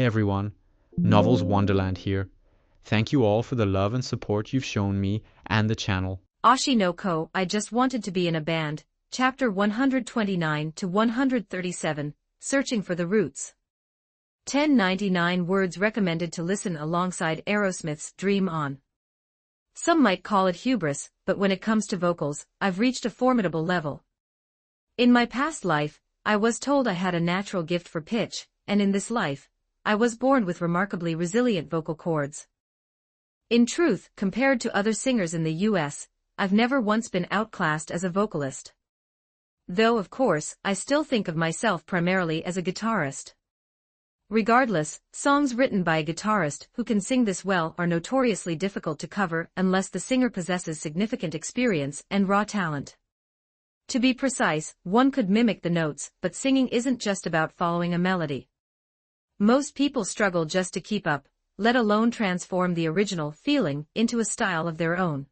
everyone, Novels Wonderland here. Thank you all for the love and support you've shown me and the channel. Oshi no Ko, I just wanted to be in a band, chapter 129 to 137, searching for the roots. 1099 words recommended to listen alongside Aerosmith's Dream On. Some might call it hubris, but when it comes to vocals, I've reached a formidable level. In my past life, I was told I had a natural gift for pitch, and in this life, I was born with remarkably resilient vocal cords. In truth, compared to other singers in the US, I've never once been outclassed as a vocalist. Though of course, I still think of myself primarily as a guitarist. Regardless, songs written by a guitarist who can sing this well are notoriously difficult to cover unless the singer possesses significant experience and raw talent. To be precise, one could mimic the notes, but singing isn't just about following a melody. Most people struggle just to keep up, let alone transform the original feeling into a style of their own.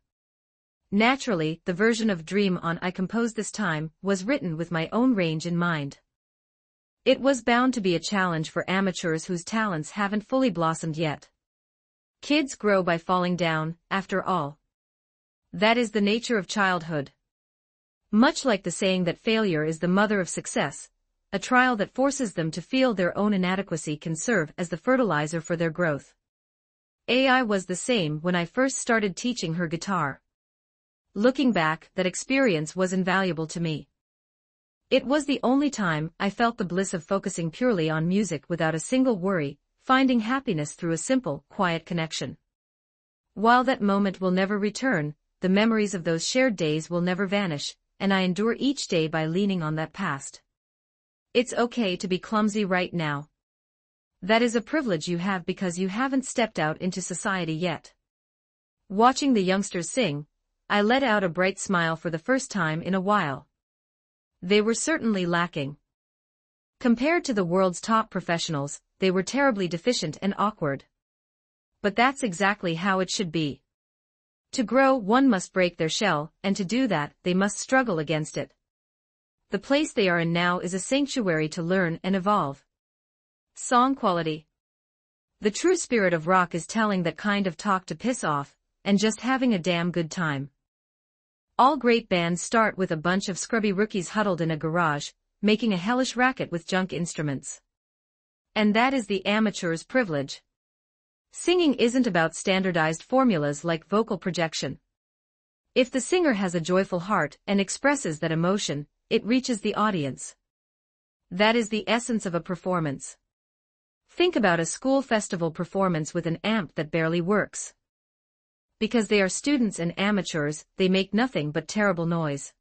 Naturally, the version of Dream On I composed this time was written with my own range in mind. It was bound to be a challenge for amateurs whose talents haven't fully blossomed yet. Kids grow by falling down, after all. That is the nature of childhood. Much like the saying that failure is the mother of success, a trial that forces them to feel their own inadequacy can serve as the fertilizer for their growth. AI was the same when I first started teaching her guitar. Looking back, that experience was invaluable to me. It was the only time I felt the bliss of focusing purely on music without a single worry, finding happiness through a simple, quiet connection. While that moment will never return, the memories of those shared days will never vanish, and I endure each day by leaning on that past. It's okay to be clumsy right now. That is a privilege you have because you haven't stepped out into society yet. Watching the youngsters sing, I let out a bright smile for the first time in a while. They were certainly lacking. Compared to the world's top professionals, they were terribly deficient and awkward. But that's exactly how it should be. To grow, one must break their shell, and to do that, they must struggle against it. The place they are in now is a sanctuary to learn and evolve. Song quality. The true spirit of rock is telling that kind of talk to piss off, and just having a damn good time. All great bands start with a bunch of scrubby rookies huddled in a garage, making a hellish racket with junk instruments. And that is the amateur's privilege. Singing isn't about standardized formulas like vocal projection. If the singer has a joyful heart and expresses that emotion, it reaches the audience. That is the essence of a performance. Think about a school festival performance with an amp that barely works. Because they are students and amateurs, they make nothing but terrible noise.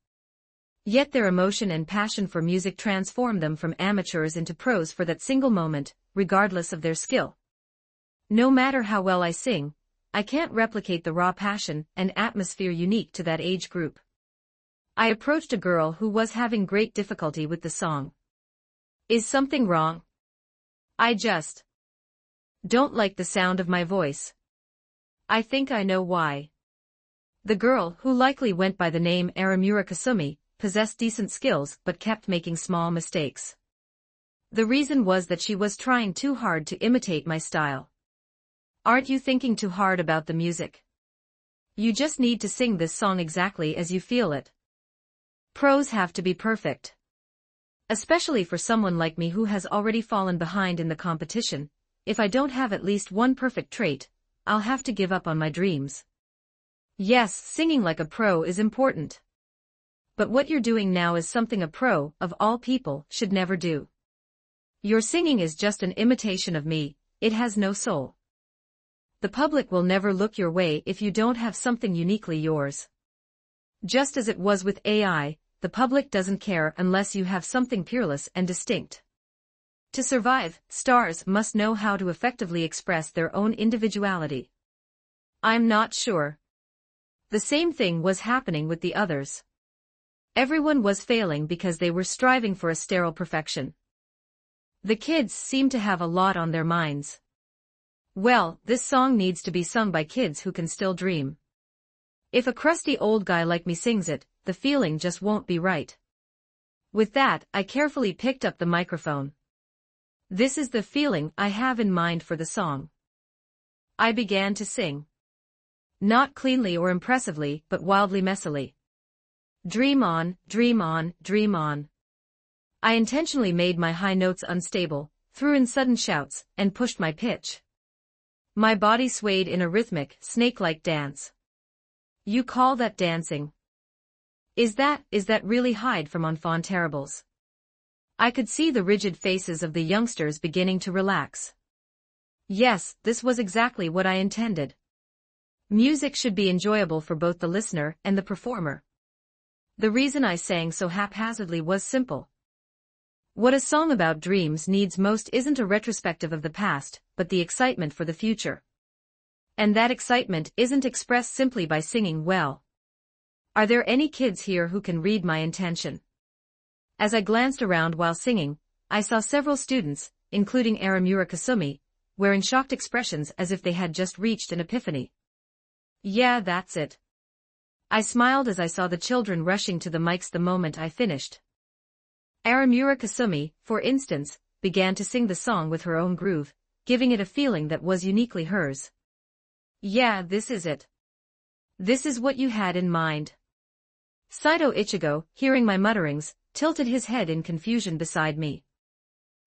Yet their emotion and passion for music transform them from amateurs into pros for that single moment, regardless of their skill. No matter how well I sing, I can't replicate the raw passion and atmosphere unique to that age group. I approached a girl who was having great difficulty with the song. Is something wrong? I just don't like the sound of my voice. I think I know why. The girl, who likely went by the name Aramura Kasumi, possessed decent skills but kept making small mistakes. The reason was that she was trying too hard to imitate my style. Aren't you thinking too hard about the music? You just need to sing this song exactly as you feel it. Pros have to be perfect. Especially for someone like me who has already fallen behind in the competition, if I don't have at least one perfect trait, I'll have to give up on my dreams. Yes, singing like a pro is important. But what you're doing now is something a pro, of all people, should never do. Your singing is just an imitation of me, it has no soul. The public will never look your way if you don't have something uniquely yours. Just as it was with AI, the public doesn't care unless you have something peerless and distinct. To survive, stars must know how to effectively express their own individuality. I'm not sure. The same thing was happening with the others. Everyone was failing because they were striving for a sterile perfection. The kids seem to have a lot on their minds. Well, this song needs to be sung by kids who can still dream. If a crusty old guy like me sings it, the feeling just won't be right. With that, I carefully picked up the microphone. This is the feeling I have in mind for the song. I began to sing. Not cleanly or impressively, but wildly messily. Dream on, dream on, dream on. I intentionally made my high notes unstable, threw in sudden shouts, and pushed my pitch. My body swayed in a rhythmic, snake-like dance. You call that dancing? Is that really Hyde from Enfant Terribles? I could see the rigid faces of the youngsters beginning to relax. Yes, this was exactly what I intended. Music should be enjoyable for both the listener and the performer. The reason I sang so haphazardly was simple. What a song about dreams needs most isn't a retrospective of the past, but the excitement for the future. And that excitement isn't expressed simply by singing well. Are there any kids here who can read my intention? As I glanced around while singing, I saw several students, including Aramura Kasumi, wearing shocked expressions as if they had just reached an epiphany. Yeah, that's it. I smiled as I saw the children rushing to the mics the moment I finished. Aramura Kasumi, for instance, began to sing the song with her own groove, giving it a feeling that was uniquely hers. Yeah, this is it. This is what you had in mind. Saito Ichigo, hearing my mutterings, tilted his head in confusion beside me.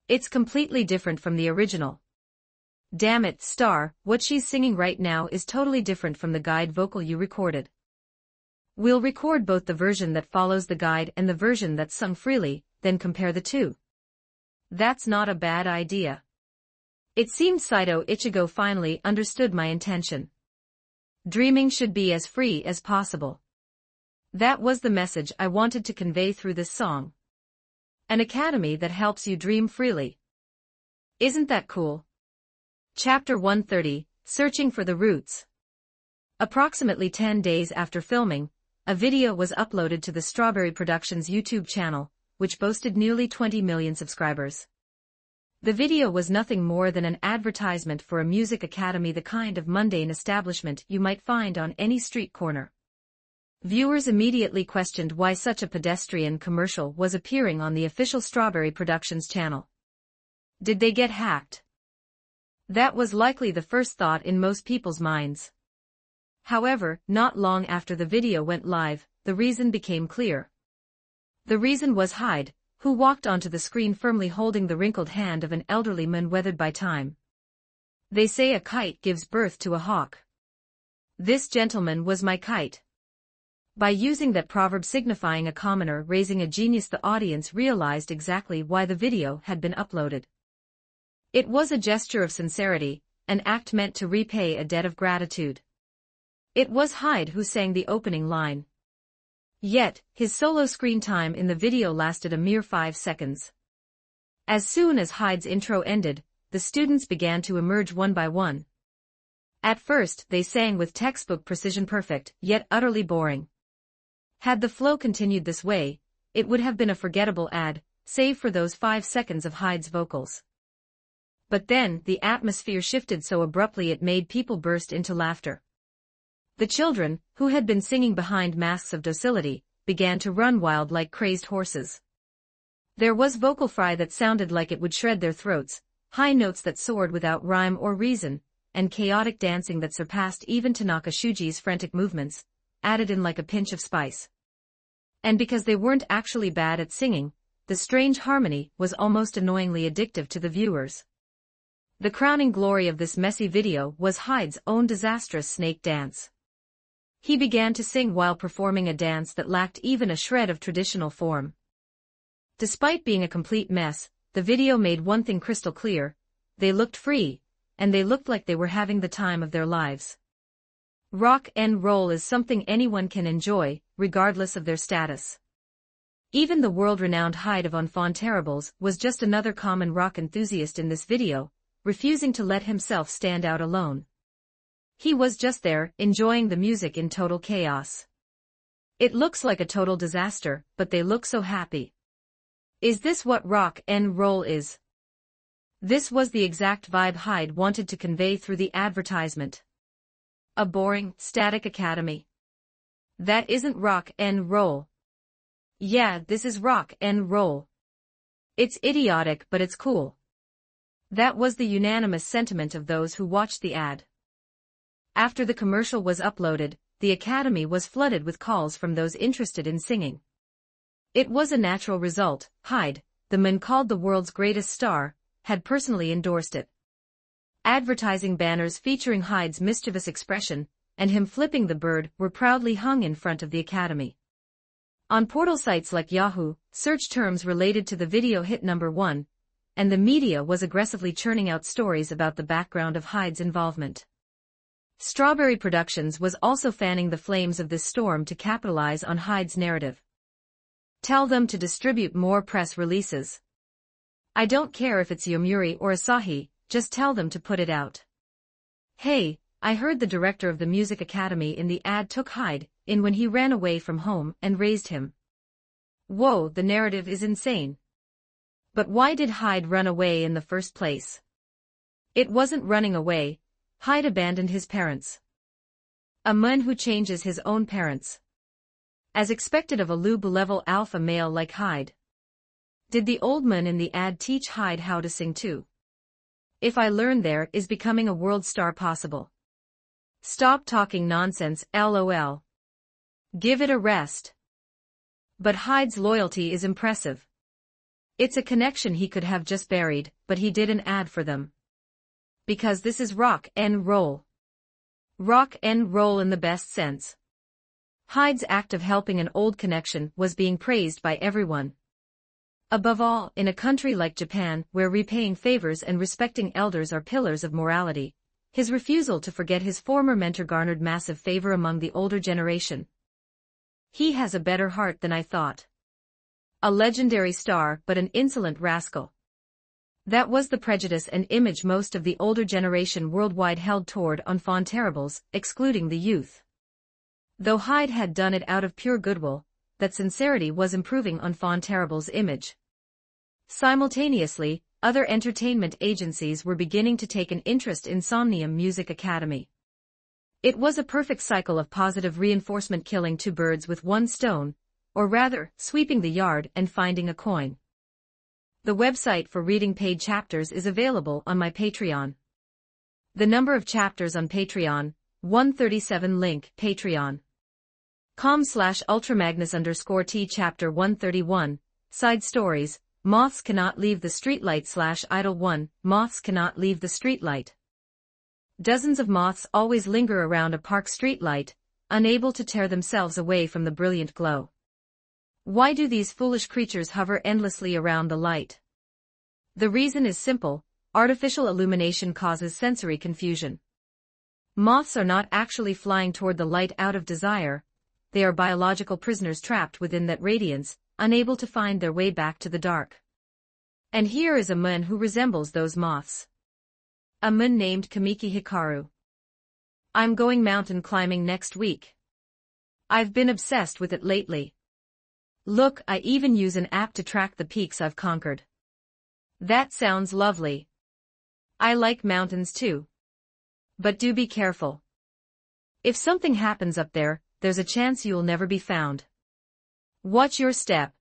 It's completely different from the original. Damn it, Star, what she's singing right now is totally different from the guide vocal you recorded. We'll record both the version that follows the guide and the version that's sung freely, then compare the two. That's not a bad idea. It seemed Saito Ichigo finally understood my intention. Dreaming should be as free as possible. That was the message I wanted to convey through this song. An academy that helps you dream freely. Isn't that cool? Chapter 130, Searching for the Roots. Approximately 10 days after filming, a video was uploaded to the Strawberry Productions YouTube channel, which boasted nearly 20 million subscribers. The video was nothing more than an advertisement for a music academy, the kind of mundane establishment you might find on any street corner. Viewers immediately questioned why such a pedestrian commercial was appearing on the official Strawberry Productions channel. Did they get hacked? That was likely the first thought in most people's minds. However, not long after the video went live, the reason became clear. The reason was Hyde, who walked onto the screen firmly holding the wrinkled hand of an elderly man weathered by time. They say a kite gives birth to a hawk. This gentleman was my kite. By using that proverb signifying a commoner raising a genius, the audience realized exactly why the video had been uploaded. It was a gesture of sincerity, an act meant to repay a debt of gratitude. It was Hyde who sang the opening line. Yet, his solo screen time in the video lasted a mere 5 seconds. As soon as Hyde's intro ended, the students began to emerge one by one. At first, they sang with textbook precision, perfect, yet utterly boring. Had the flow continued this way, it would have been a forgettable ad, save for those 5 seconds of Hyde's vocals. But then, the atmosphere shifted so abruptly it made people burst into laughter. The children, who had been singing behind masks of docility, began to run wild like crazed horses. There was vocal fry that sounded like it would shred their throats, high notes that soared without rhyme or reason, and chaotic dancing that surpassed even Tanaka Shuji's frantic movements, added in like a pinch of spice. And because they weren't actually bad at singing, the strange harmony was almost annoyingly addictive to the viewers. The crowning glory of this messy video was Hyde's own disastrous snake dance. He began to sing while performing a dance that lacked even a shred of traditional form. Despite being a complete mess, the video made one thing crystal clear: they looked free, and they looked like they were having the time of their lives. Rock and roll is something anyone can enjoy, regardless of their status. Even the world-renowned Hyde of Enfant Terribles was just another common rock enthusiast in this video, refusing to let himself stand out alone. He was just there, enjoying the music in total chaos. It looks like a total disaster, but they look so happy. Is this what rock and roll is? This was the exact vibe Hyde wanted to convey through the advertisement. A boring, static academy. That isn't rock and roll. Yeah, this is rock and roll. It's idiotic, but it's cool. That was the unanimous sentiment of those who watched the ad. After the commercial was uploaded, the Academy was flooded with calls from those interested in singing. It was a natural result. Hyde, the man called the world's greatest star, had personally endorsed it. Advertising banners featuring Hyde's mischievous expression and him flipping the bird were proudly hung in front of the Academy. On portal sites like Yahoo, search terms related to the video hit #1, and the media was aggressively churning out stories about the background of Hyde's involvement. Strawberry Productions was also fanning the flames of this storm to capitalize on Hyde's narrative. Tell them to distribute more press releases. I don't care if it's Yomiuri or Asahi, just tell them to put it out. Hey, I heard the director of the Music Academy in the ad took Hyde in when he ran away from home and raised him. Whoa, the narrative is insane. But why did Hyde run away in the first place? It wasn't running away. Hyde abandoned his parents. A man who changes his own parents. As expected of a Lube-level alpha male like Hyde. Did the old man in the ad teach Hyde how to sing too? If I learn there is becoming a world star possible. Stop talking nonsense, lol. Give it a rest. But Hyde's loyalty is impressive. It's a connection he could have just buried, but he did an ad for them. Because this is rock and roll. Rock and roll in the best sense. Hyde's act of helping an old connection was being praised by everyone. Above all, in a country like Japan, where repaying favors and respecting elders are pillars of morality, his refusal to forget his former mentor garnered massive favor among the older generation. He has a better heart than I thought. A legendary star, but an insolent rascal. That was the prejudice and image most of the older generation worldwide held toward enfant terribles, excluding the youth. Though Hyde had done it out of pure goodwill, that sincerity was improving enfant terribles' image. Simultaneously, other entertainment agencies were beginning to take an interest in Somnium Music Academy. It was a perfect cycle of positive reinforcement, killing two birds with one stone, or rather, sweeping the yard and finding a coin. The website for reading paid chapters is available on my Patreon. The number of chapters on Patreon, 137 link, patreon.com/ultramagnus_T chapter 131, side stories, Moths Cannot Leave the Streetlight /idle 1, Moths Cannot Leave the Streetlight. Dozens of moths always linger around a park streetlight, unable to tear themselves away from the brilliant glow. Why do these foolish creatures hover endlessly around the light? The reason is simple: artificial illumination causes sensory confusion. Moths are not actually flying toward the light out of desire, they are biological prisoners trapped within that radiance, unable to find their way back to the dark. And here is a man who resembles those moths. A man named Kamiki Hikaru. I'm going mountain climbing next week. I've been obsessed with it lately. Look, I even use an app to track the peaks I've conquered. That sounds lovely. I like mountains too. But do be careful. If something happens up there, there's a chance you'll never be found. Watch your step.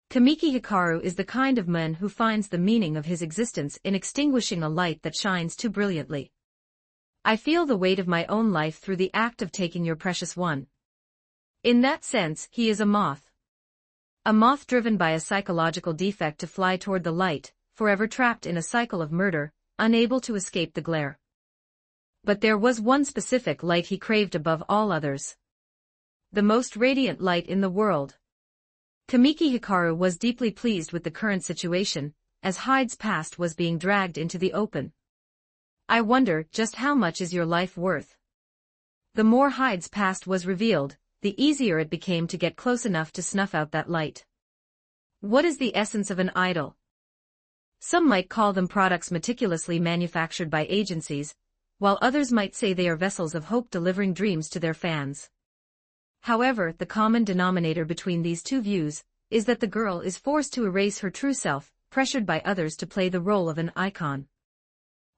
Kamiki Hikaru is the kind of man who finds the meaning of his existence in extinguishing a light that shines too brilliantly. I feel the weight of my own life through the act of taking your precious one. In that sense, he is a moth. A moth driven by a psychological defect to fly toward the light, forever trapped in a cycle of murder, unable to escape the glare. But there was one specific light he craved above all others. The most radiant light in the world. Kamiki Hikaru was deeply pleased with the current situation, as Hyde's past was being dragged into the open. I wonder, just how much is your life worth? The more Hyde's past was revealed, the easier it became to get close enough to snuff out that light. What is the essence of an idol? Some might call them products meticulously manufactured by agencies, while others might say they are vessels of hope delivering dreams to their fans. However, the common denominator between these two views is that the girl is forced to erase her true self, pressured by others to play the role of an icon.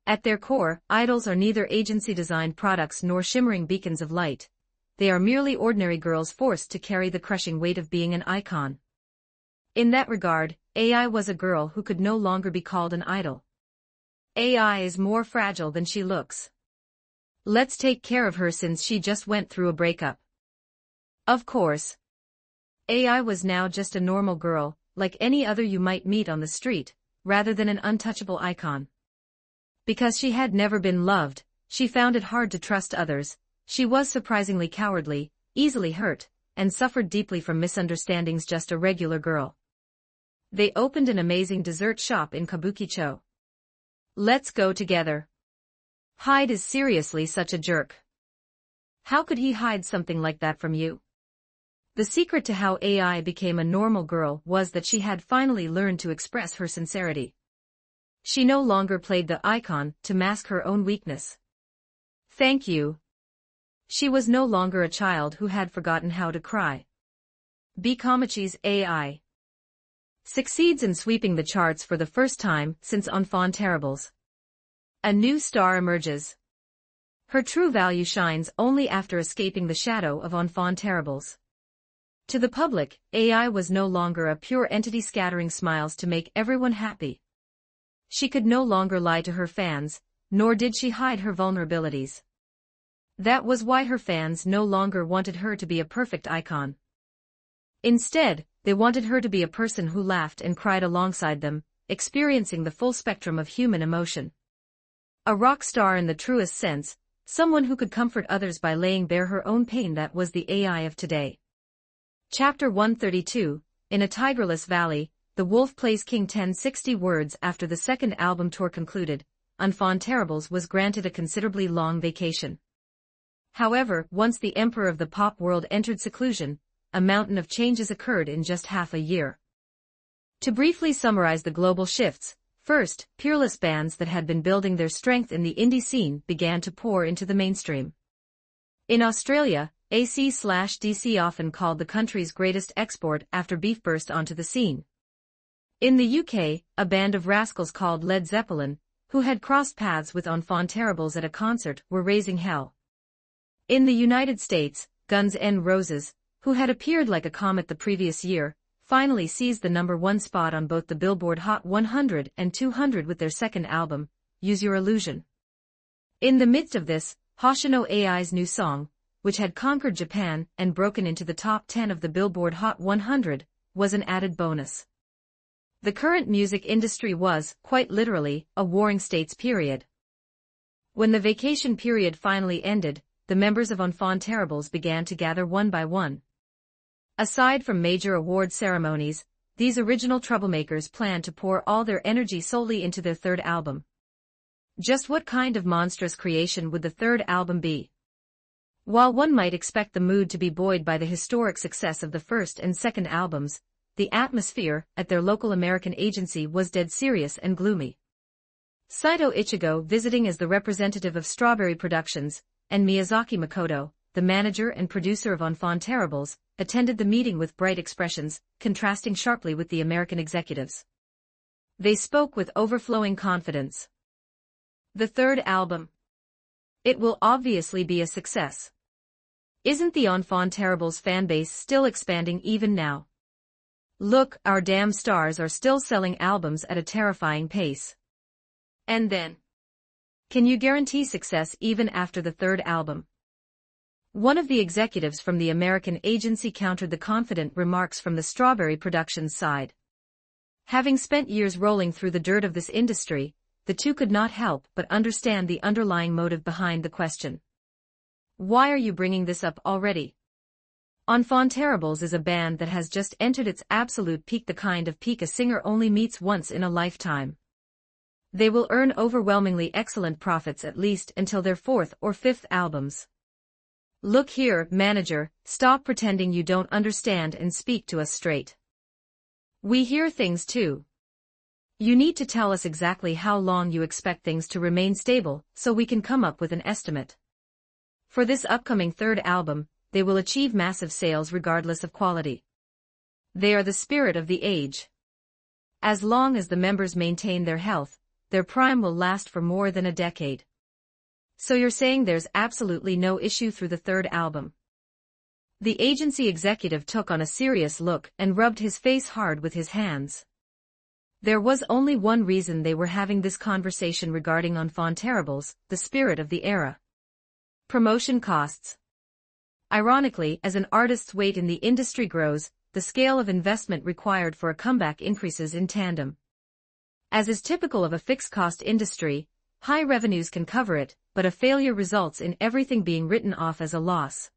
At their core, idols are neither agency-designed products nor shimmering beacons of light. They are merely ordinary girls forced to carry the crushing weight of being an icon. In that regard, AI was a girl who could no longer be called an idol. AI is more fragile than she looks. Let's take care of her since she just went through a breakup. Of course. AI was now just a normal girl, like any other you might meet on the street, rather than an untouchable icon. Because she had never been loved, she found it hard to trust others. She was surprisingly cowardly, easily hurt, and suffered deeply from misunderstandings. Just a regular girl. They opened an amazing dessert shop in Kabukicho. Let's go together. Hyde is seriously such a jerk. How could he hide something like that from you? The secret to how AI became a normal girl was that she had finally learned to express her sincerity. She no longer played the icon to mask her own weakness. Thank you. She was no longer a child who had forgotten how to cry. Bikomachi's AI succeeds in sweeping the charts for the first time since Enfant Terribles. A new star emerges. Her true value shines only after escaping the shadow of Enfant Terribles. To the public, AI was no longer a pure entity scattering smiles to make everyone happy. She could no longer lie to her fans, nor did she hide her vulnerabilities. That was why her fans no longer wanted her to be a perfect icon. Instead, they wanted her to be a person who laughed and cried alongside them, experiencing the full spectrum of human emotion. A rock star in the truest sense, someone who could comfort others by laying bare her own pain. That was the AI of today. Chapter 132, In a Tigerless Valley, the Wolf Plays King. 1060 words after the second album tour concluded, Enfant Terribles was granted a considerably long vacation. However, once the emperor of the pop world entered seclusion, a mountain of changes occurred in just half a year. To briefly summarize the global shifts, first, peerless bands that had been building their strength in the indie scene began to pour into the mainstream. In Australia, AC/DC, often called the country's greatest export after beef, burst onto the scene. In the UK, a band of rascals called Led Zeppelin, who had crossed paths with Enfant Terribles at a concert, were raising hell. In the United States, Guns N' Roses, who had appeared like a comet the previous year, finally seized the #1 spot on both the Billboard Hot 100 and 200 with their second album, Use Your Illusion. In the midst of this, Hoshino AI's new song, which had conquered Japan and broken into the top 10 of the Billboard Hot 100, was an added bonus. The current music industry was, quite literally, a warring states period. When the vacation period finally ended, the members of Enfant Terribles began to gather one by one. Aside from major award ceremonies, these original troublemakers planned to pour all their energy solely into their third album. Just what kind of monstrous creation would the third album be? While one might expect the mood to be buoyed by the historic success of the first and second albums, the atmosphere at their local American agency was dead serious and gloomy. Saito Ichigo, visiting as the representative of Strawberry Productions, and Miyazaki Makoto, the manager and producer of Enfant Terribles, attended the meeting with bright expressions, contrasting sharply with the American executives. They spoke with overflowing confidence. The third album. It will obviously be a success. Isn't the Enfant Terribles fanbase still expanding even now? Look, our damn stars are still selling albums at a terrifying pace. And then, can you guarantee success even after the third album? One of the executives from the American agency countered the confident remarks from the Strawberry Productions side. Having spent years rolling through the dirt of this industry, the two could not help but understand the underlying motive behind the question. Why are you bringing this up already? Enfant Terribles is a band that has just entered its absolute peak, the kind of peak a singer only meets once in a lifetime. They will earn overwhelmingly excellent profits at least until their fourth or fifth albums. Look here, manager, stop pretending you don't understand and speak to us straight. We hear things too. You need to tell us exactly how long you expect things to remain stable so we can come up with an estimate. For this upcoming third album, they will achieve massive sales regardless of quality. They are the spirit of the age. As long as the members maintain their health, their prime will last for more than a decade. So you're saying there's absolutely no issue through the third album? The agency executive took on a serious look and rubbed his face hard with his hands. There was only one reason they were having this conversation regarding enfant terribles, the spirit of the era. Promotion costs. Ironically, as an artist's weight in the industry grows, the scale of investment required for a comeback increases in tandem. As is typical of a fixed-cost industry, high revenues can cover it, but a failure results in everything being written off as a loss.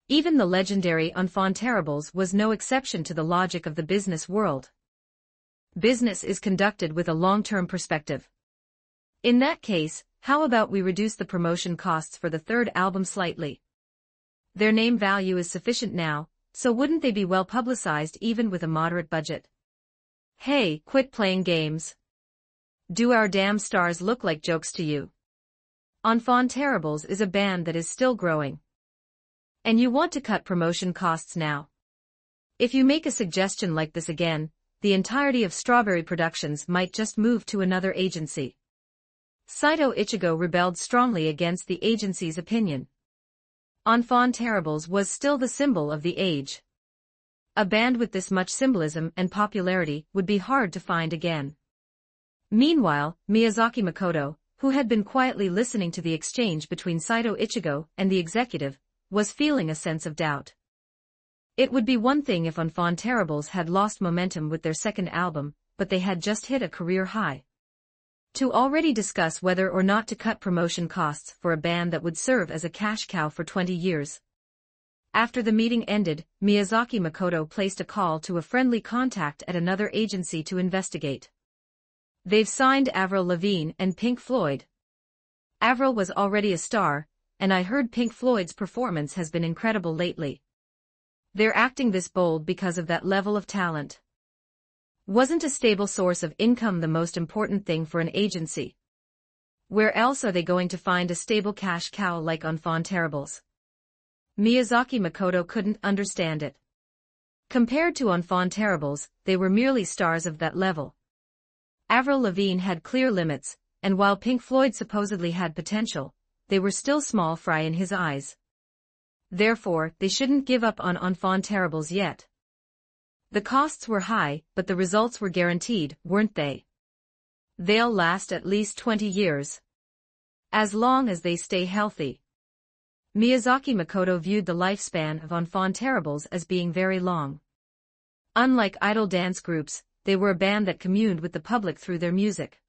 Even the legendary Enfant Terribles was no exception to the logic of the business world. Business is conducted with a long-term perspective. In that case, how about we reduce the promotion costs for the third album slightly? Their name value is sufficient now, so wouldn't they be well publicized even with a moderate budget? Hey, quit playing games. Do our damn stars look like jokes to you? Enfant Terribles is a band that is still growing. And you want to cut promotion costs now? If you make a suggestion like this again, the entirety of Strawberry Productions might just move to another agency. Saito Ichigo rebelled strongly against the agency's opinion. Enfant Terribles was still the symbol of the age. A band with this much symbolism and popularity would be hard to find again. Meanwhile, Miyazaki Makoto, who had been quietly listening to the exchange between Saito Ichigo and the executive, was feeling a sense of doubt. It would be one thing if Enfant Terribles had lost momentum with their second album, but they had just hit a career high. To already discuss whether or not to cut promotion costs for a band that would serve as a cash cow for 20 years. After the meeting ended, Miyazaki Makoto placed a call to a friendly contact at another agency to investigate. They've signed Avril Lavigne and Pink Floyd. Avril was already a star, and I heard Pink Floyd's performance has been incredible lately. They're acting this bold because of that level of talent. Wasn't a stable source of income the most important thing for an agency? Where else are they going to find a stable cash cow like Enfant Terribles? Miyazaki Makoto couldn't understand it. Compared to Enfant Terribles, they were merely stars of that level. Avril Lavigne had clear limits, and while Pink Floyd supposedly had potential, they were still small fry in his eyes. Therefore, they shouldn't give up on Enfant Terribles yet. The costs were high, but the results were guaranteed, weren't they? They'll last at least 20 years. As long as they stay healthy. Miyazaki Makoto viewed the lifespan of Enfant Terribles as being very long. Unlike idol dance groups, they were a band that communed with the public through their music.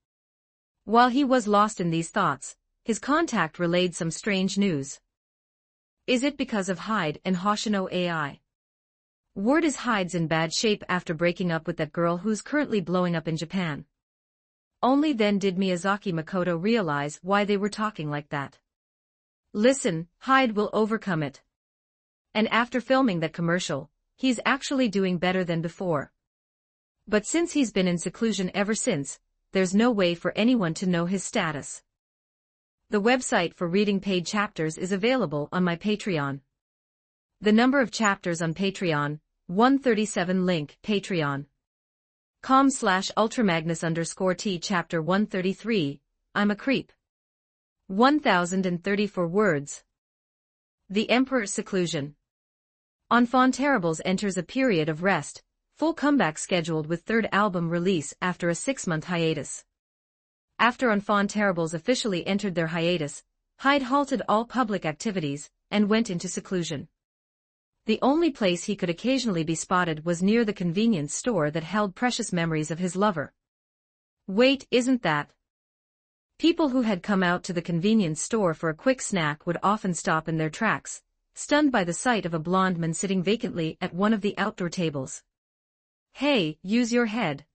While he was lost in these thoughts, his contact relayed some strange news. Is it because of Hyde and Hoshino AI? Word is Hyde's in bad shape after breaking up with that girl who's currently blowing up in Japan. Only then did Miyazaki Makoto realize why they were talking like that. Listen, Hyde will overcome it. And after filming that commercial, he's actually doing better than before. But since he's been in seclusion ever since, there's no way for anyone to know his status. The website for reading paid chapters is available on my Patreon. The number of chapters on Patreon, 137 link, patreon.com/ultramagnus_t chapter 133, I'm a creep. 1034 words. The Emperor's Seclusion. Enfant Terribles enters a period of rest, full comeback scheduled with third album release after a 6-month hiatus. After Enfant Terribles officially entered their hiatus, Hyde halted all public activities and went into seclusion. The only place he could occasionally be spotted was near the convenience store that held precious memories of his lover. Wait, isn't that? People who had come out to the convenience store for a quick snack would often stop in their tracks, stunned by the sight of a blonde man sitting vacantly at one of the outdoor tables. Hey, use your head.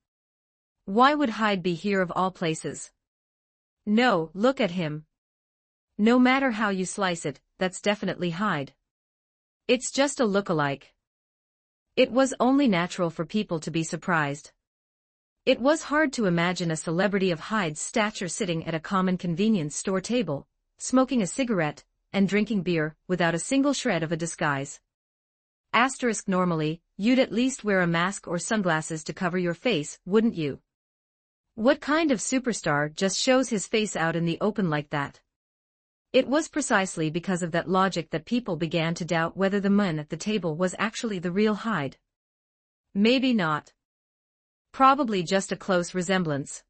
Why would Hyde be here of all places? No, look at him. No matter how you slice it, that's definitely Hyde. It's just a look-alike. It was only natural for people to be surprised. It was hard to imagine a celebrity of Hyde's stature sitting at a common convenience store table, smoking a cigarette, and drinking beer, without a single shred of a disguise. Normally, you'd at least wear a mask or sunglasses to cover your face, wouldn't you? What kind of superstar just shows his face out in the open like that? It was precisely because of that logic that people began to doubt whether the man at the table was actually the real Hyde. Maybe not. Probably just a close resemblance.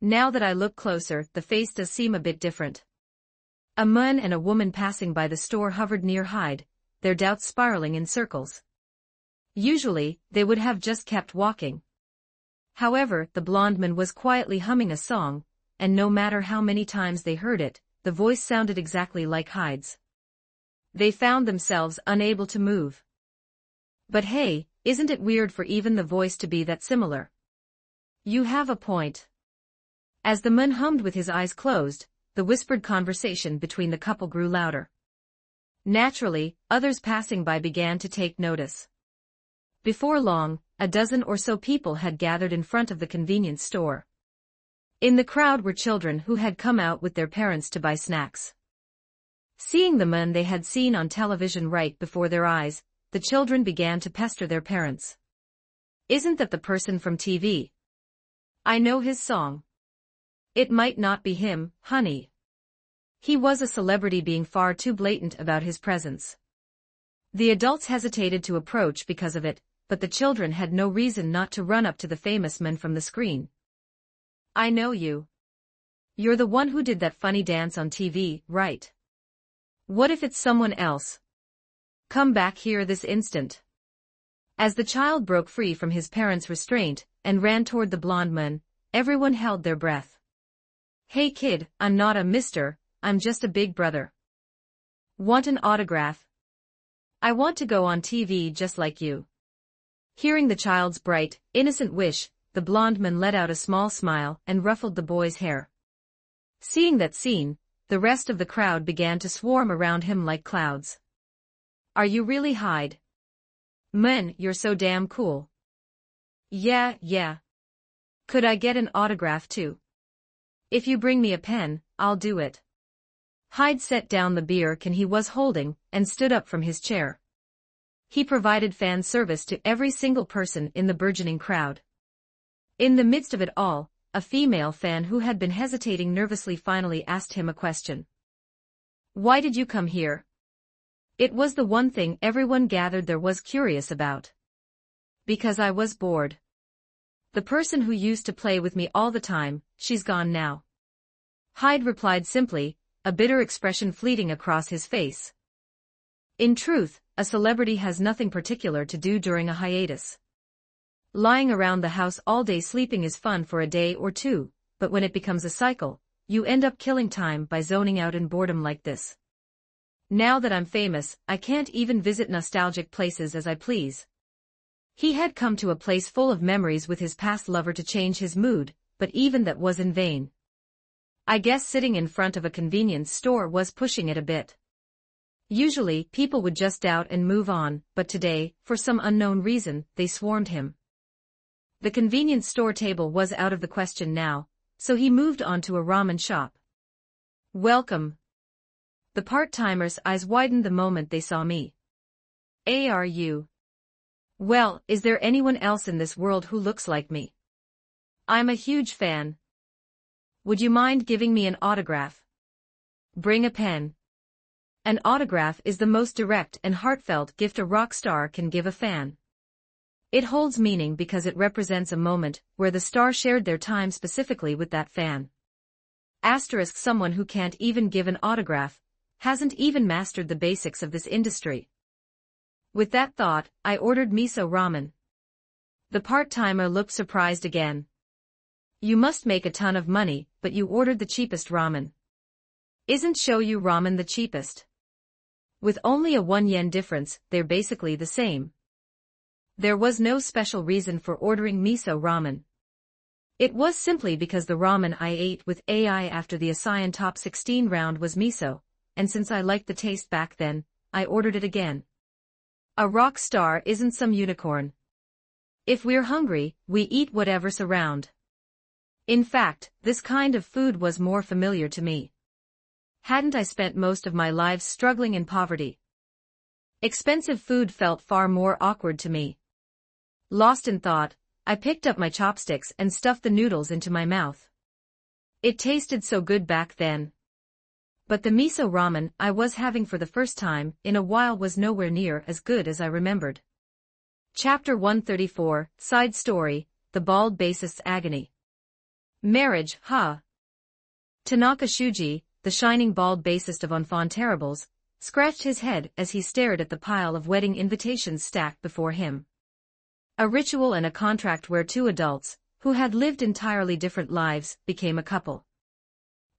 Now that I look closer, the face does seem a bit different. A man and a woman passing by the store hovered near Hyde, their doubts spiraling in circles. Usually, they would have just kept walking. However, the blonde man was quietly humming a song, and no matter how many times they heard it, the voice sounded exactly like Hyde's. They found themselves unable to move. But hey, isn't it weird for even the voice to be that similar? You have a point. As the man hummed with his eyes closed, the whispered conversation between the couple grew louder. Naturally, others passing by began to take notice. Before long, a dozen or so people had gathered in front of the convenience store. In the crowd were children who had come out with their parents to buy snacks. Seeing the man they had seen on television right before their eyes, the children began to pester their parents. Isn't that the person from TV? I know his song. It might not be him, honey. He was a celebrity being far too blatant about his presence. The adults hesitated to approach because of it, but the children had no reason not to run up to the famous man from the screen. I know you. You're the one who did that funny dance on TV, right? What if it's someone else? Come back here this instant. As the child broke free from his parents' restraint and ran toward the blonde man, everyone held their breath. Hey kid, I'm not a mister, I'm just a big brother. Want an autograph? I want to go on TV just like you. Hearing the child's bright, innocent wish, the blonde man let out a small smile and ruffled the boy's hair. Seeing that scene, the rest of the crowd began to swarm around him like clouds. Are you really Hyde? Man, you're so damn cool. Yeah. Could I get an autograph too? If you bring me a pen, I'll do it. Hyde set down the beer can he was holding and stood up from his chair. He provided fan service to every single person in the burgeoning crowd. In the midst of it all, a female fan who had been hesitating nervously finally asked him a question. Why did you come here? It was the one thing everyone gathered there was curious about. Because I was bored. The person who used to play with me all the time, she's gone now. Hyde replied simply, a bitter expression fleeting across his face. In truth, a celebrity has nothing particular to do during a hiatus. Lying around the house all day sleeping is fun for a day or two, but when it becomes a cycle, you end up killing time by zoning out in boredom like this. Now that I'm famous, I can't even visit nostalgic places as I please. He had come to a place full of memories with his past lover to change his mood, but even that was in vain. I guess sitting in front of a convenience store was pushing it a bit. Usually, people would just doubt and move on, but today, for some unknown reason, they swarmed him. The convenience store table was out of the question now, so he moved on to a ramen shop. Welcome. The part-timers' eyes widened the moment they saw me. Are you? Well, is there anyone else in this world who looks like me? I'm a huge fan. Would you mind giving me an autograph? Bring a pen. An autograph is the most direct and heartfelt gift a rock star can give a fan. It holds meaning because it represents a moment where the star shared their time specifically with that fan. Asterisk someone who can't even give an autograph hasn't even mastered the basics of this industry. With that thought, I ordered miso ramen. The part-timer looked surprised again. You must make a ton of money, but you ordered the cheapest ramen. Isn't shoyu ramen the cheapest? With only a 1 yen difference, they're basically the same. There was no special reason for ordering miso ramen. It was simply because the ramen I ate with AI after the ASEAN Top 16 round was miso, and since I liked the taste back then, I ordered it again. A rock star isn't some unicorn. If we're hungry, we eat whatever's around. In fact, this kind of food was more familiar to me. Hadn't I spent most of my life struggling in poverty? Expensive food felt far more awkward to me. Lost in thought, I picked up my chopsticks and stuffed the noodles into my mouth. It tasted so good back then. But the miso ramen I was having for the first time in a while was nowhere near as good as I remembered. Chapter 134, Side Story, the bald bassist's agony. Marriage, huh? Tanaka Shuji, the shining bald bassist of Enfant Terribles, scratched his head as he stared at the pile of wedding invitations stacked before him. A ritual and a contract where two adults, who had lived entirely different lives, became a couple.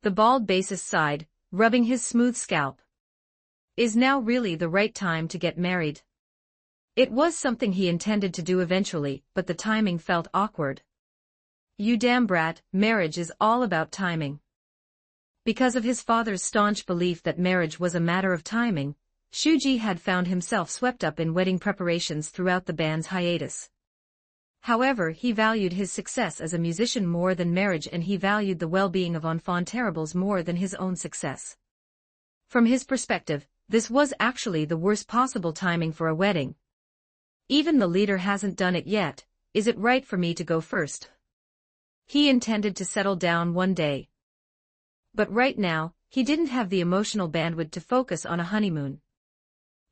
The bald bassist sighed, rubbing his smooth scalp. Is now really the right time to get married? It was something he intended to do eventually, but the timing felt awkward. You damn brat, marriage is all about timing. Because of his father's staunch belief that marriage was a matter of timing, Shuji had found himself swept up in wedding preparations throughout the band's hiatus. However, he valued his success as a musician more than marriage, and he valued the well-being of Enfant Terribles more than his own success. From his perspective, this was actually the worst possible timing for a wedding. Even the leader hasn't done it yet, is it right for me to go first? He intended to settle down one day. But right now, he didn't have the emotional bandwidth to focus on a honeymoon.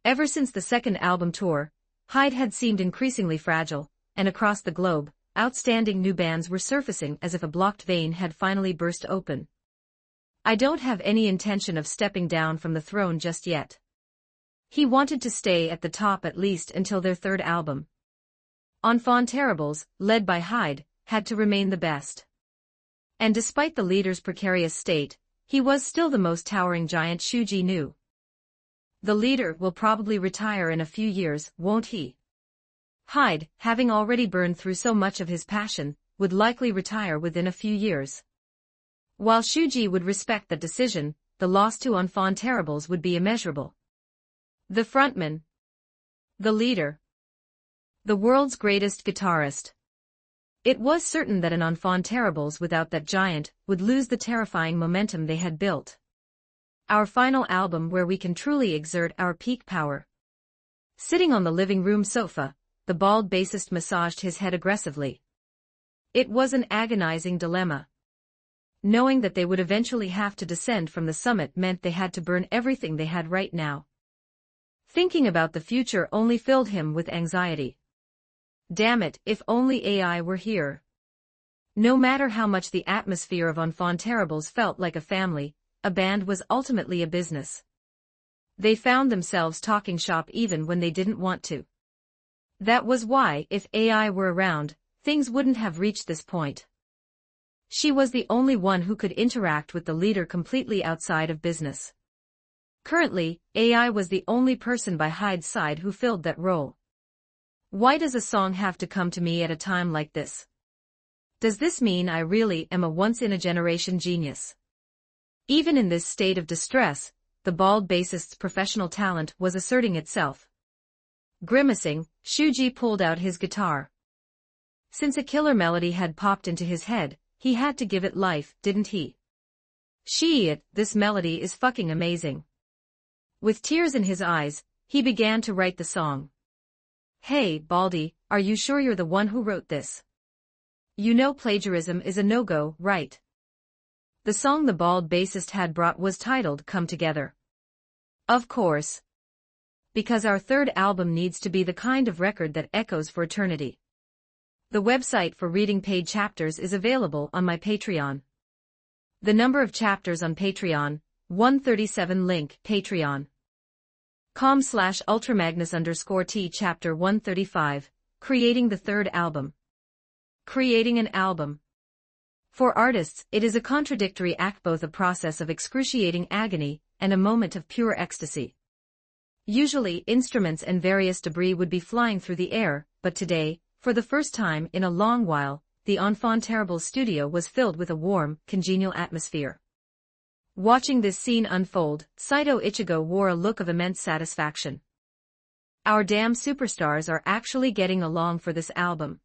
Ever since the second album tour, Hyde had seemed increasingly fragile, and across the globe, outstanding new bands were surfacing as if a blocked vein had finally burst open. I don't have any intention of stepping down from the throne just yet. He wanted to stay at the top at least until their third album. Enfant Terribles, led by Hyde, had to remain the best. And despite the leader's precarious state, he was still the most towering giant Shuji knew. The leader will probably retire in a few years, won't he? Hyde, having already burned through so much of his passion, would likely retire within a few years. While Shuji would respect that decision, the loss to Enfant Terribles would be immeasurable. The frontman. The leader. The world's greatest guitarist. It was certain that an Enfant Terribles without that giant would lose the terrifying momentum they had built. Our final album where we can truly exert our peak power. Sitting on the living room sofa, the bald bassist massaged his head aggressively. It was an agonizing dilemma. Knowing that they would eventually have to descend from the summit meant they had to burn everything they had right now. Thinking about the future only filled him with anxiety. Damn it, if only AI were here. No matter how much the atmosphere of Enfant Terribles felt like a family, a band was ultimately a business. They found themselves talking shop even when they didn't want to. That was why, if AI were around, things wouldn't have reached this point. She was the only one who could interact with the leader completely outside of business. Currently, AI was the only person by Hyde's side who filled that role. Why does a song have to come to me at a time like this? Does this mean I really am a once-in-a-generation genius? Even in this state of distress, the bald bassist's professional talent was asserting itself. Grimacing, Shuji pulled out his guitar. Since a killer melody had popped into his head, he had to give it life, didn't he? Shit, this melody is fucking amazing. With tears in his eyes, he began to write the song. Hey, Baldy, are you sure you're the one who wrote this? You know plagiarism is a no-go, right? The song the bald bassist had brought was titled Come Together. Of course. Because our third album needs to be the kind of record that echoes for eternity. The website for reading paid chapters is available on my Patreon. The number of chapters on Patreon, 137 link, patreon.com/ultramagnus_T chapter 135, creating the third album. Creating an album. For artists, it is a contradictory act, both a process of excruciating agony and a moment of pure ecstasy. Usually, instruments and various debris would be flying through the air, but today, for the first time in a long while, the Enfant Terribles studio was filled with a warm, congenial atmosphere. Watching this scene unfold, Saito Ichigo wore a look of immense satisfaction. Our damn superstars are actually getting along for this album.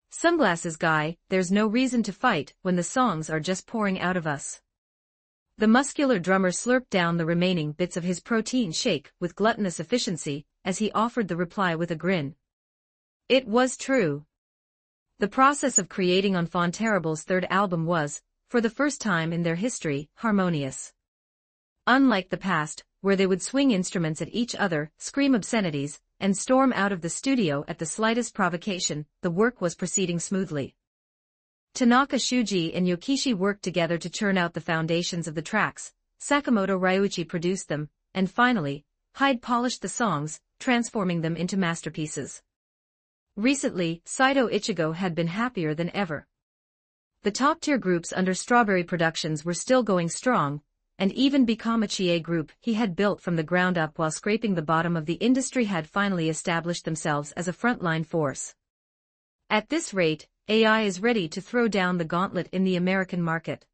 Sunglasses guy, there's no reason to fight when the songs are just pouring out of us. The muscular drummer slurped down the remaining bits of his protein shake with gluttonous efficiency as he offered the reply with a grin. It was true. The process of creating Enfant Terribles' third album was, for the first time in their history, harmonious. Unlike the past, where they would swing instruments at each other, scream obscenities, and storm out of the studio at the slightest provocation. The work was proceeding smoothly. Tanaka Shuji and Yokishi worked together to churn out the foundations of the tracks, Sakamoto Ryuichi produced them, and finally, Hyde polished the songs, transforming them into masterpieces. Recently, Saito Ichigo had been happier than ever. The top-tier groups under Strawberry Productions were still going strong, and even Bikamachi Group he had built from the ground up while scraping the bottom of the industry had finally established themselves as a frontline force. At this rate, AI is ready to throw down the gauntlet in the American market.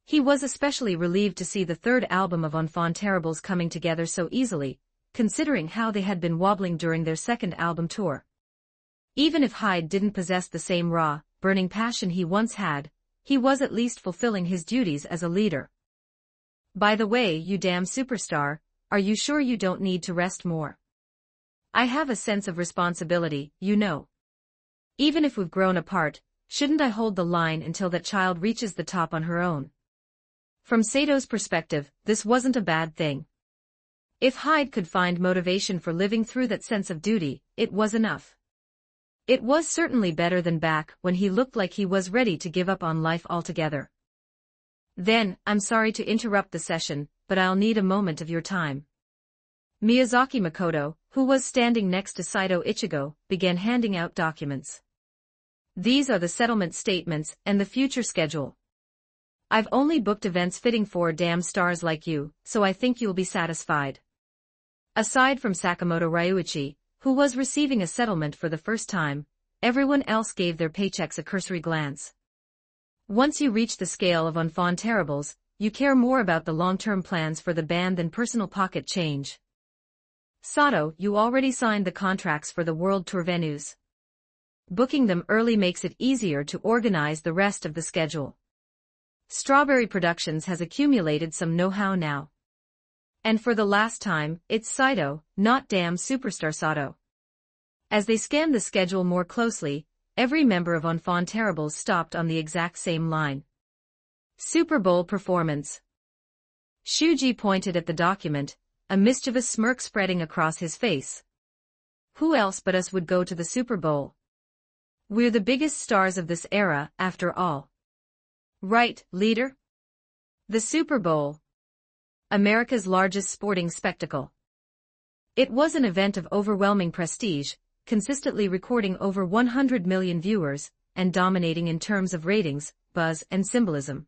He was especially relieved to see the third album of Enfant Terribles coming together so easily, considering how they had been wobbling during their second album tour. Even if Hyde didn't possess the same raw, burning passion he once had, he was at least fulfilling his duties as a leader. By the way, you damn superstar, are you sure you don't need to rest more? I have a sense of responsibility, you know. Even if we've grown apart, shouldn't I hold the line until that child reaches the top on her own? From Sato's perspective, this wasn't a bad thing. If Hyde could find motivation for living through that sense of duty, it was enough. It was certainly better than back when he looked like he was ready to give up on life altogether. Then, I'm sorry to interrupt the session, but I'll need a moment of your time. Miyazaki Makoto, who was standing next to Saito Ichigo, began handing out documents. These are the settlement statements and the future schedule. I've only booked events fitting for damn stars like you, so I think you'll be satisfied. Aside from Sakamoto Ryuichi, who was receiving a settlement for the first time, everyone else gave their paychecks a cursory glance. Once you reach the scale of Enfant Terribles, you care more about the long-term plans for the band than personal pocket change. Sato, you already signed the contracts for the world tour venues. Booking them early makes it easier to organize the rest of the schedule. Strawberry Productions has accumulated some know-how now. And for the last time, it's Saito, not damn superstar Sato. As they scanned the schedule more closely, every member of Enfant Terribles stopped on the exact same line. Super Bowl performance. Shuji pointed at the document, a mischievous smirk spreading across his face. Who else but us would go to the Super Bowl? We're the biggest stars of this era, after all. Right, leader? The Super Bowl. America's largest sporting spectacle. It was an event of overwhelming prestige, consistently recording over 100 million viewers, and dominating in terms of ratings, buzz, and symbolism.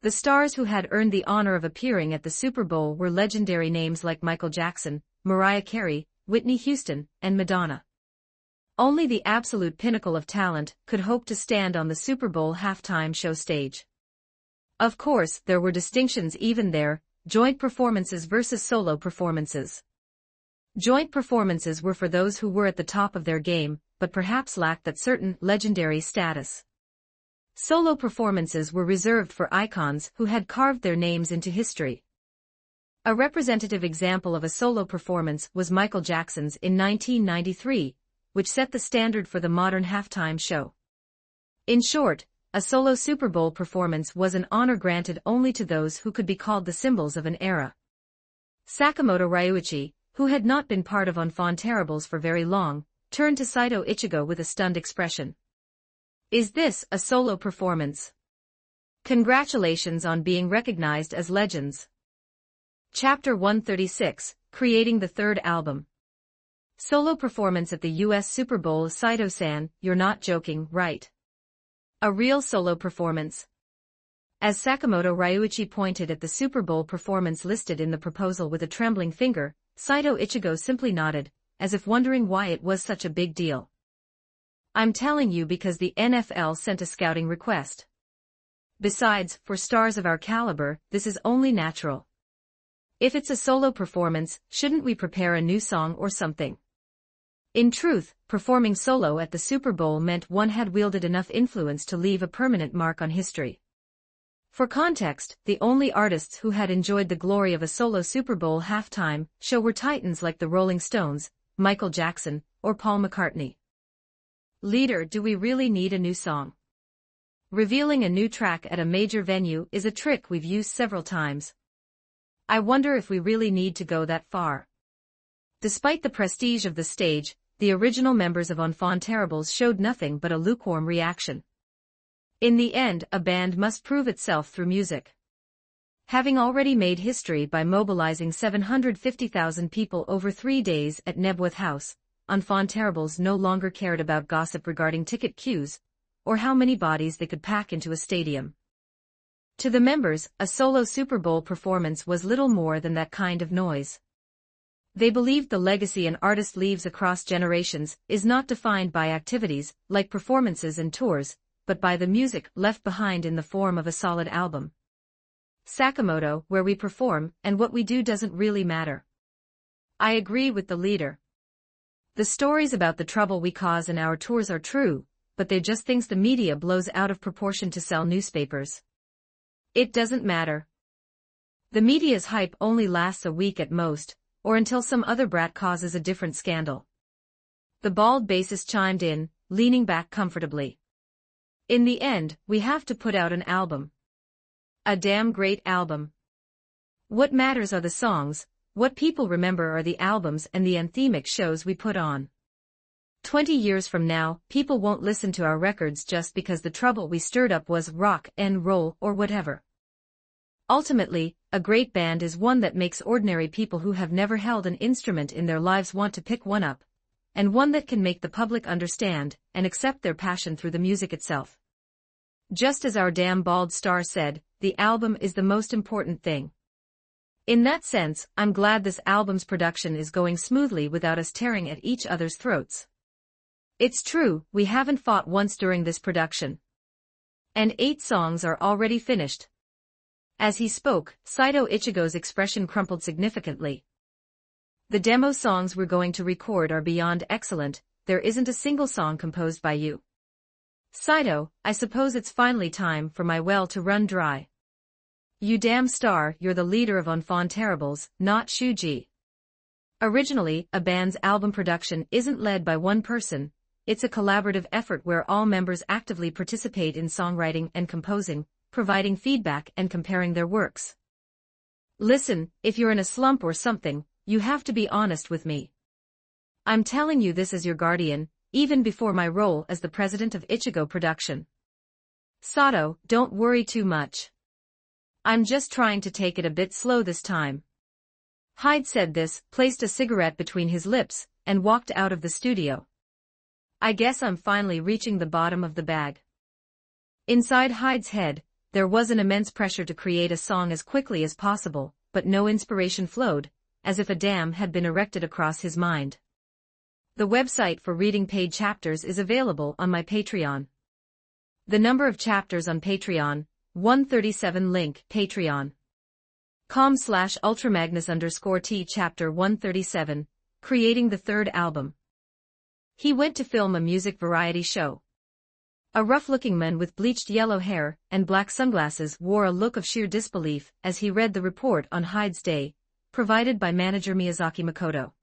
The stars who had earned the honor of appearing at the Super Bowl were legendary names like Michael Jackson, Mariah Carey, Whitney Houston, and Madonna. Only the absolute pinnacle of talent could hope to stand on the Super Bowl halftime show stage. Of course, there were distinctions even there, joint performances versus solo performances. Joint performances were for those who were at the top of their game, but perhaps lacked that certain legendary status. Solo performances were reserved for icons who had carved their names into history. A representative example of a solo performance was Michael Jackson's in 1993, which set the standard for the modern halftime show. In short, a solo Super Bowl performance was an honor granted only to those who could be called the symbols of an era. Sakamoto Ryuichi, who had not been part of Enfant Terribles for very long, turned to Saito Ichigo with a stunned expression. Is this a solo performance? Congratulations on being recognized as legends. Chapter 136, Creating the Third Album. Solo performance at the US Super Bowl. Saito-san, you're not joking, right? A real solo performance. As Sakamoto Ryuichi pointed at the Super Bowl performance listed in the proposal with a trembling finger, Saito Ichigo simply nodded, as if wondering why it was such a big deal. I'm telling you because the NFL sent a scouting request. Besides, for stars of our caliber, this is only natural. If it's a solo performance, shouldn't we prepare a new song or something? In truth, performing solo at the Super Bowl meant one had wielded enough influence to leave a permanent mark on history. For context, the only artists who had enjoyed the glory of a solo Super Bowl halftime show were titans like the Rolling Stones, Michael Jackson, or Paul McCartney. Leader, do we really need a new song? Revealing a new track at a major venue is a trick we've used several times. I wonder if we really need to go that far. Despite the prestige of the stage, the original members of Enfants Terribles showed nothing but a lukewarm reaction. In the end, a band must prove itself through music. Having already made history by mobilizing 750,000 people over 3 days at Nebworth House, Enfants Terribles no longer cared about gossip regarding ticket queues, or how many bodies they could pack into a stadium. To the members, a solo Super Bowl performance was little more than that kind of noise. They believed the legacy an artist leaves across generations is not defined by activities, like performances and tours, but by the music left behind in the form of a solid album. Sakamoto, where we perform, and what we do doesn't really matter. I agree with the leader. The stories about the trouble we cause in our tours are true, but they just things the media blows out of proportion to sell newspapers. It doesn't matter. The media's hype only lasts a week at most, or until some other brat causes a different scandal. The bald bassist chimed in, leaning back comfortably. In the end, we have to put out an album. A damn great album. What matters are the songs, what people remember are the albums and the anthemic shows we put on. 20 years from now, people won't listen to our records just because the trouble we stirred up was rock and roll or whatever. Ultimately, a great band is one that makes ordinary people who have never held an instrument in their lives want to pick one up, and one that can make the public understand and accept their passion through the music itself. Just as our damn bald star said, the album is the most important thing. In that sense, I'm glad this album's production is going smoothly without us tearing at each other's throats. It's true, we haven't fought once during this production. And 8 songs are already finished. As he spoke, Saito Ichigo's expression crumpled significantly. The demo songs we're going to record are beyond excellent, there isn't a single song composed by you. Saito, I suppose it's finally time for my well to run dry. You damn star, you're the leader of Enfants Terribles, not Shuji. Originally, a band's album production isn't led by one person, it's a collaborative effort where all members actively participate in songwriting and composing, providing feedback and comparing their works. Listen, if you're in a slump or something, you have to be honest with me. I'm telling you this as your guardian, even before my role as the president of Ichigo Production. Sato, don't worry too much. I'm just trying to take it a bit slow this time. Hyde said this, placed a cigarette between his lips, and walked out of the studio. I guess I'm finally reaching the bottom of the bag. Inside Hyde's head, there was an immense pressure to create a song as quickly as possible, but no inspiration flowed, as if a dam had been erected across his mind. The website for reading paid chapters is available on my Patreon. The number of chapters on Patreon, 137 link, patreon.com/ultramagnus_T chapter 137, creating the 3rd album. He went to film a music variety show. A rough-looking man with bleached yellow hair and black sunglasses wore a look of sheer disbelief as he read the report on Hyde's day, provided by manager Miyazaki Makoto.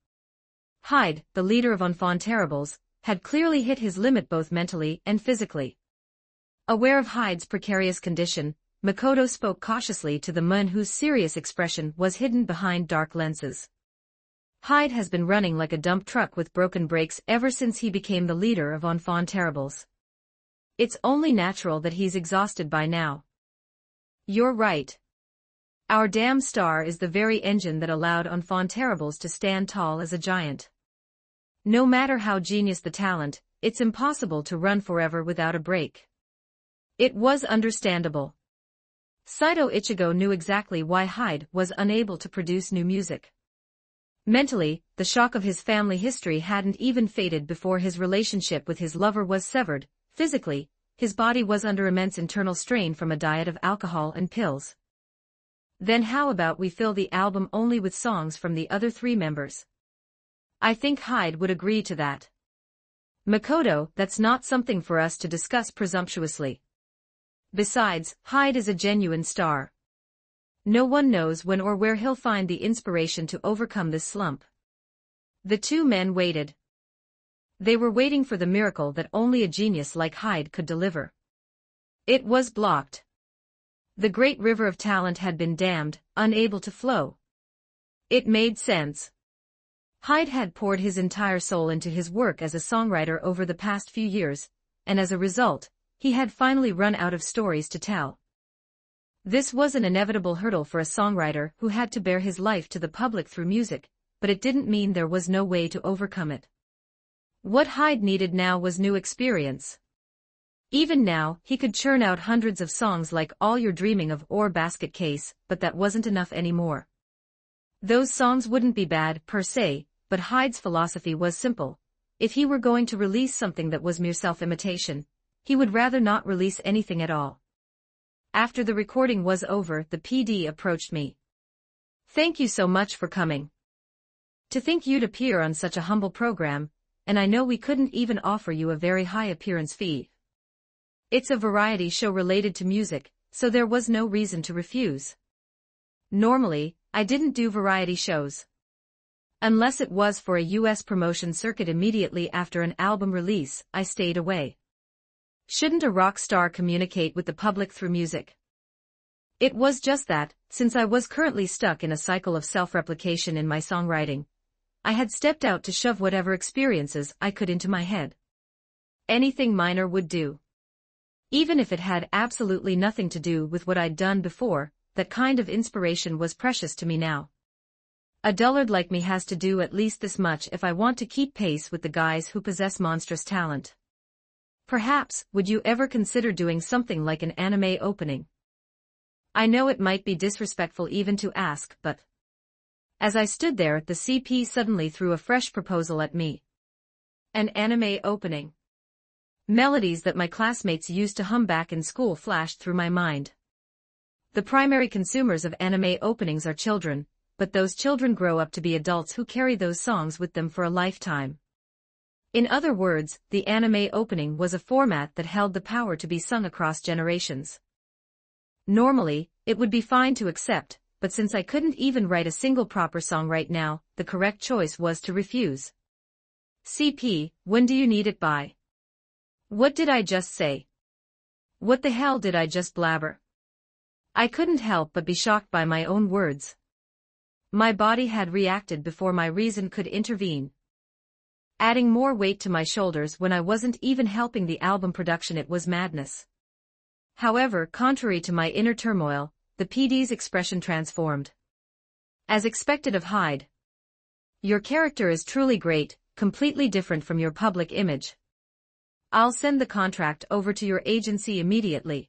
Hyde, the leader of Enfants Terribles, had clearly hit his limit both mentally and physically. Aware of Hyde's precarious condition, Makoto spoke cautiously to the man whose serious expression was hidden behind dark lenses. Hyde has been running like a dump truck with broken brakes ever since he became the leader of Enfants Terribles. It's only natural that he's exhausted by now. You're right. Our damn star is the very engine that allowed Enfants Terribles to stand tall as a giant. No matter how genius the talent, it's impossible to run forever without a break. It was understandable. Saito Ichigo knew exactly why Hyde was unable to produce new music. Mentally, the shock of his family history hadn't even faded before his relationship with his lover was severed. Physically, his body was under immense internal strain from a diet of alcohol and pills. Then how about we fill the album only with songs from the other 3 members? I think Hyde would agree to that. Makoto, that's not something for us to discuss presumptuously. Besides, Hyde is a genuine star. No one knows when or where he'll find the inspiration to overcome this slump. The 2 men waited. They were waiting for the miracle that only a genius like Hyde could deliver. It was blocked. The great river of talent had been dammed, unable to flow. It made sense. Hyde had poured his entire soul into his work as a songwriter over the past few years, and as a result, he had finally run out of stories to tell. This was an inevitable hurdle for a songwriter who had to bare his life to the public through music, but it didn't mean there was no way to overcome it. What Hyde needed now was new experience. Even now, he could churn out hundreds of songs like All You're Dreaming of or Basket Case, but that wasn't enough anymore. Those songs wouldn't be bad, per se, but Hyde's philosophy was simple. If he were going to release something that was mere self-imitation, he would rather not release anything at all. After the recording was over, the PD approached me. "Thank you so much for coming. To think you'd appear on such a humble program, and I know we couldn't even offer you a very high appearance fee. It's a variety show related to music, so there was no reason to refuse. Normally, I didn't do variety shows. Unless it was for a US promotion circuit immediately after an album release, I stayed away. Shouldn't a rock star communicate with the public through music? It was just that, since I was currently stuck in a cycle of self-replication in my songwriting, I had stepped out to shove whatever experiences I could into my head. Anything minor would do. Even if it had absolutely nothing to do with what I'd done before, that kind of inspiration was precious to me now. A dullard like me has to do at least this much if I want to keep pace with the guys who possess monstrous talent. Perhaps, would you ever consider doing something like an anime opening? I know it might be disrespectful even to ask, but... As I stood there, the CP suddenly threw a fresh proposal at me. An anime opening. Melodies that my classmates used to hum back in school flashed through my mind. The primary consumers of anime openings are children, but those children grow up to be adults who carry those songs with them for a lifetime. In other words, the anime opening was a format that held the power to be sung across generations. Normally, it would be fine to accept, but since I couldn't even write a single proper song right now, the correct choice was to refuse. CP, when do you need it by? What did I just say? What the hell did I just blabber? I couldn't help but be shocked by my own words. My body had reacted before my reason could intervene. Adding more weight to my shoulders when I wasn't even helping the album production, it was madness. However, contrary to my inner turmoil, the PD's expression transformed. As expected of Hyde. Your character is truly great, completely different from your public image. I'll send the contract over to your agency immediately.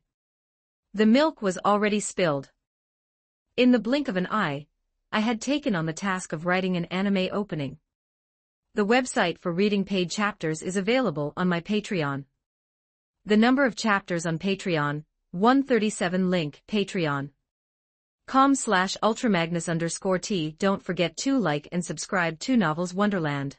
The milk was already spilled. In the blink of an eye, I had taken on the task of writing an anime opening. The website for reading paid chapters is available on my Patreon. The number of chapters on Patreon, 137 link, patreon.com/ultramagnus_T. Don't forget to like and subscribe to Novels Wonderland.